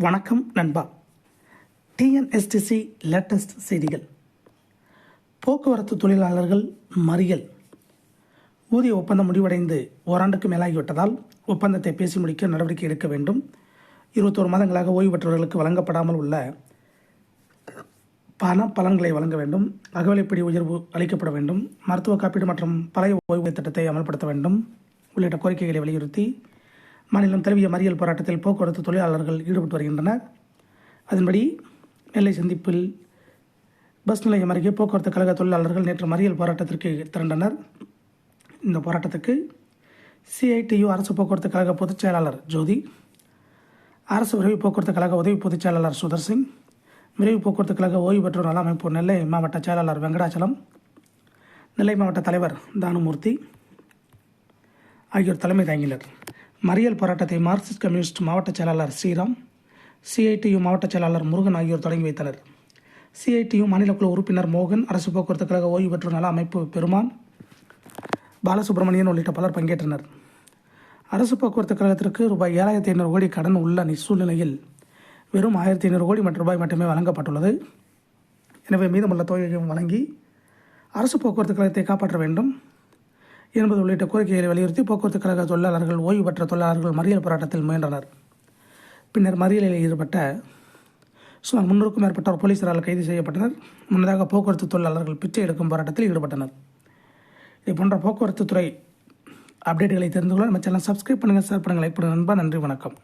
வணக்கம் நண்பா. TNSTC latest செய்திகள். போக்குவரத்து தொழிலாளர்கள் மறியல். ஊதிய ஒப்பந்தம் முடிவடைந்து ஓராண்டுக்கு மேலாகிவிட்டதால் ஒப்பந்தத்தை பேசி முடிக்க நடவடிக்கை எடுக்க வேண்டும். 21 மாதங்களாக ஓய்வு பெற்றவர்களுக்கு வழங்கப்படாமல் உள்ள பலன்களை வழங்க வேண்டும். அகவிலைப்படி உயர்வு அளிக்கப்பட வேண்டும். மருத்துவ காப்பீடு மற்றும் பழைய ஓய்வு திட்டத்தை அமல்படுத்த வேண்டும் உள்ளிட்ட கோரிக்கைகளை வலியுறுத்தி மாநிலம் தழுவிய மறியல் போராட்டத்தில் போக்குவரத்து தொழிலாளர்கள் ஈடுபட்டு வருகின்றனர். அதன்படி நெல்லை சந்திப்பில் பஸ் நிலையம் அருகே போக்குவரத்து கழக தொழிலாளர்கள் நேற்று மறியல் போராட்டத்திற்கு திரண்டனர். இந்த போராட்டத்துக்கு சிஐடியு அரசு போக்குவரத்து கழக பொதுச் செயலாளர் ஜோதி, அரசு விரைவு போக்குவரத்து கழக உதவி பொதுச் செயலாளர் சுதர்சிங், விரைவு போக்குவரத்து கழக ஓய்வு பெற்றோர் நல அமைப்பு நெல்லை மாவட்ட செயலாளர் வெங்கடாச்சலம், நெல்லை மாவட்ட தலைவர் தானுமூர்த்தி ஆகியோர் தலைமை தாங்கினர். மறியல் போராட்டத்தை மார்க்சிஸ்ட் கம்யூனிஸ்ட் மாவட்ட செயலாளர் ஸ்ரீராம், சிஐடியு மாவட்ட செயலாளர் முருகன் ஆகியோர் தொடங்கி வைத்தனர். சிஐடியு மாநில குழு உறுப்பினர் மோகன், அரசு போக்குவரத்து கழக ஓய்வு பெற்றோர் நல அமைப்பு பெருமான், பாலசுப்ரமணியன் உள்ளிட்ட பலர் பங்கேற்றனர். அரசு போக்குவரத்து கழகத்திற்கு ரூபாய் 7,500 கோடி கடன் உள்ள சூழ்நிலையில் வெறும் 1,500 கோடி ரூபாய் மட்டுமே வழங்கப்பட்டுள்ளது. எனவே மீதமுள்ள தொகையையும் வழங்கி அரசு போக்குவரத்து கழகத்தை காப்பாற்ற வேண்டும் என்பது உள்ளிட்ட கோரிக்கைகளை வலியுறுத்தி போக்குவரத்து கழக தொழிலாளர்கள், ஓய்வு பெற்ற தொழிலாளர்கள் மறியல் போராட்டத்தில் முயன்றனர். பின்னர் மறியலில் ஈடுபட்ட சுமார் 300க்கும் மேற்பட்டோர் போலீசாரால் கைது செய்யப்பட்டனர். முன்னதாக போக்குவரத்து தொழிலாளர்கள் பிச்சை எடுக்கும் போராட்டத்தில் ஈடுபட்டனர். இது போன்ற போக்குவரத்து துறை அப்டேட்டுகளை தெரிந்து கொள்ள நம்ம சேனல் சப்ஸ்கிரைப் பண்ணுங்கள், ஷேர் பண்ணுங்கள், லைக் பண்ணுங்கள் நண்பா. நன்றி, வணக்கம்.